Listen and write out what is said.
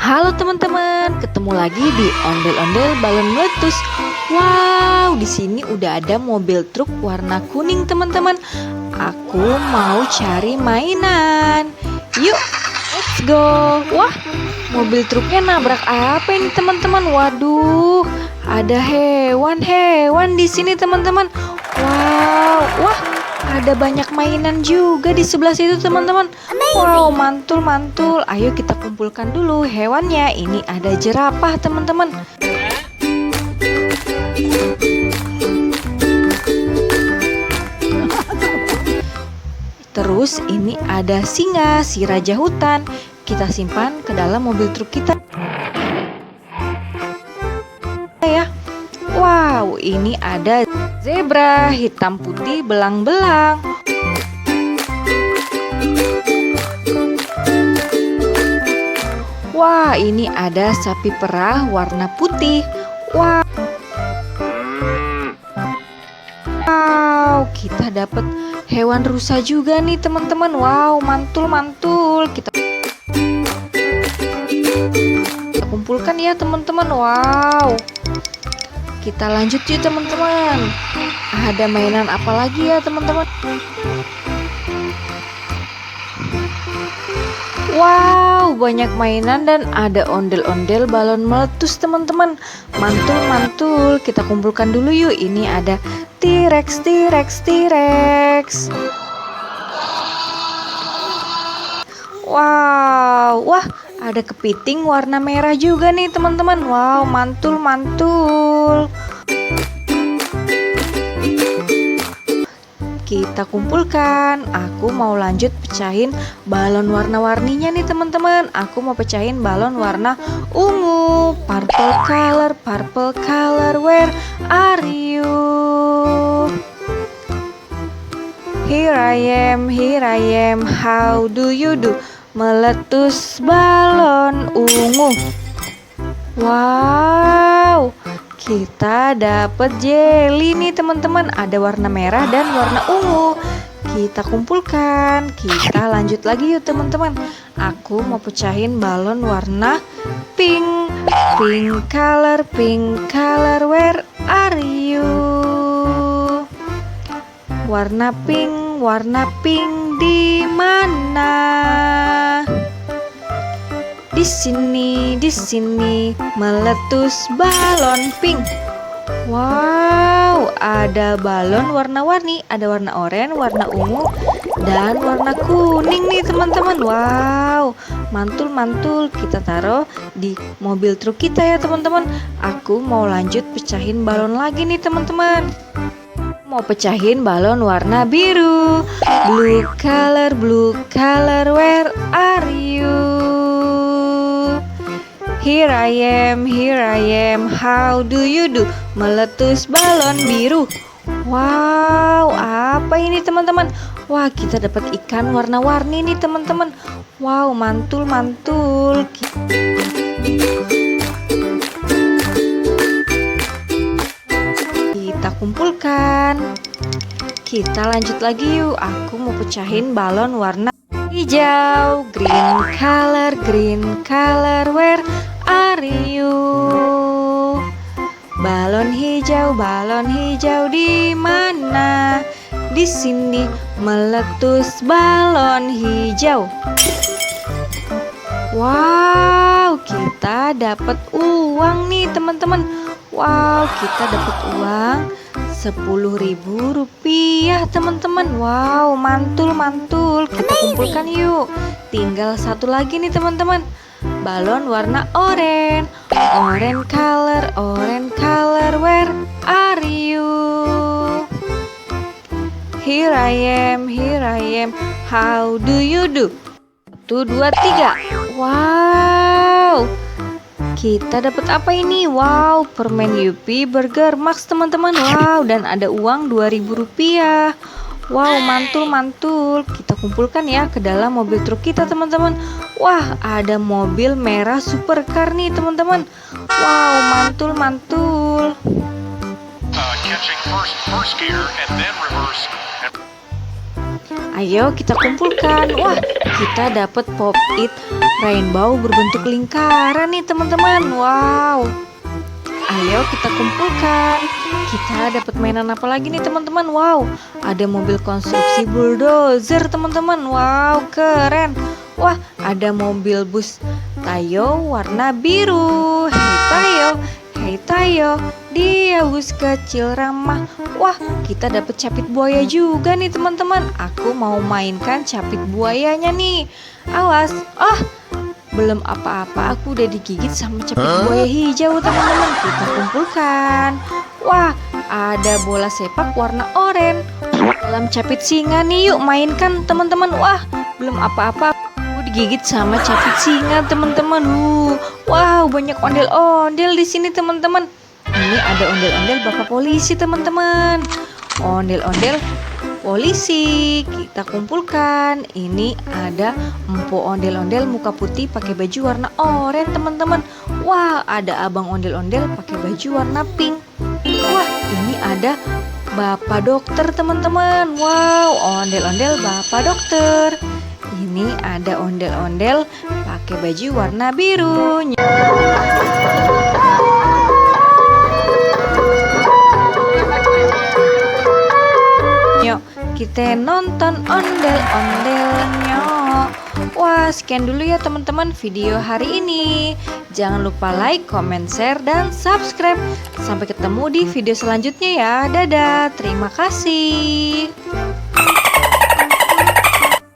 Halo teman-teman, ketemu lagi di Ondel-Ondel Balon Meletus. Wow, di sini udah ada mobil truk warna kuning teman-teman. Aku mau cari mainan. Yuk, let's go. Wah, mobil truknya nabrak apa ini teman-teman? Waduh, ada hewan-hewan di sini teman-teman. Wow, wah, ada banyak mainan juga di sebelah situ teman-teman. Wow, mantul-mantul. Ayo kita kumpulkan dulu hewannya. Ini ada jerapah teman-teman. Terus ini ada singa, si raja hutan. Kita simpan ke dalam mobil truk kita ya. Wow, ini ada zebra hitam putih belang-belang. Wah, ini ada sapi perah warna putih. Wow, kita dapat hewan rusa juga nih teman-teman. Wow, mantul-mantul. Kita kumpulkan ya teman-teman. Wow, kita lanjut yuk teman-teman. Ada mainan apa lagi ya teman-teman? Wow, banyak mainan dan ada ondel-ondel balon meletus teman-teman. Mantul-mantul. Kita kumpulkan dulu yuk. Ini ada T-Rex, T-Rex, T-Rex. Wow, wah, ada kepiting warna merah juga nih teman-teman. Wow, mantul-mantul. Kita kumpulkan. Aku mau lanjut pecahin balon warna-warninya nih teman-teman. Aku mau pecahin balon warna ungu. Purple color, where are you? Here I am, how do you do? Meletus balon ungu. Wow, kita dapat jelly nih teman-teman. Ada warna merah dan warna ungu. Kita kumpulkan. Kita lanjut lagi yuk teman-teman. Aku mau pecahin balon warna pink. Pink color, where are you? Warna pink di mana? Di sini meletus balon pink. Wow, ada balon warna-warni, ada warna oranye, warna ungu, dan warna kuning nih teman-teman. Wow, mantul-mantul. Kita taruh di mobil truk kita ya teman-teman. Aku mau lanjut pecahin balon lagi nih teman-teman. Mau pecahin balon warna biru. Blue color, where are you? Here I am, how do you do? Meletus balon biru. Wow, apa ini teman-teman? Wah, kita dapat ikan warna-warni nih teman-teman. Wow, mantul-mantul. Kita kumpulkan. Kita lanjut lagi yuk. Aku mau pecahin balon warna hijau. Green color, where are you? Balon hijau di mana? Di sini meletus balon hijau. Wow, kita dapat uang nih teman-teman. Wow, kita dapat uang Rp10.000 teman-teman. Wow, mantul-mantul. Kita kumpulkan yuk. Tinggal satu lagi nih teman-teman. Balon warna oranye. Oranye color, where are you? Here I am, how do you do? 1, 2, 3. Wow, kita dapat apa ini? Wow, permen Yupi Burger Max teman-teman. Wow, dan ada uang Rp2.000. Wow, mantul-mantul. Kita kumpulkan ya ke dalam mobil truk kita teman-teman. Wah, ada mobil merah supercar nih teman-teman. Wow, mantul-mantul. Ayo kita kumpulkan. Wah, kita dapat pop it rainbow berbentuk lingkaran nih teman-teman. Wow. Ayo kita kumpulkan. Kita dapat mainan apa lagi nih teman-teman? Wow, ada mobil konstruksi bulldozer teman-teman. Wow, keren. Wah, ada mobil bus Tayo warna biru. Hei Tayo, hei Tayo, dia bus kecil ramah. Wah, kita dapat capit buaya juga nih teman-teman. Aku mau mainkan capit buayanya nih. Awas. Belum apa-apa aku udah digigit sama capit buaya hijau teman-teman. Kita kumpulkan. Wah, ada bola sepak warna oranye dalam capit singa nih, yuk mainkan teman-teman. Wah, belum apa-apa aku digigit sama capit singa teman-teman. Wow, banyak ondel-ondel di sini teman-teman. Ini ada ondel-ondel bapak polisi teman-teman. Ondel-ondel polisi kita kumpulkan. Ini ada empu ondel-ondel muka putih pakai baju warna oranye teman-teman. Wah, ada abang ondel-ondel pakai baju warna pink. Wah, ini ada bapak dokter teman-teman. Wow, ondel-ondel bapak dokter. Ini ada ondel-ondel pakai baju warna biru. Yuk kita nonton ondel-ondelnya. Wah, sekian dulu ya teman-teman video hari ini. Jangan lupa like, comment, share, dan subscribe. Sampai ketemu di video selanjutnya ya. Dadah, terima kasih.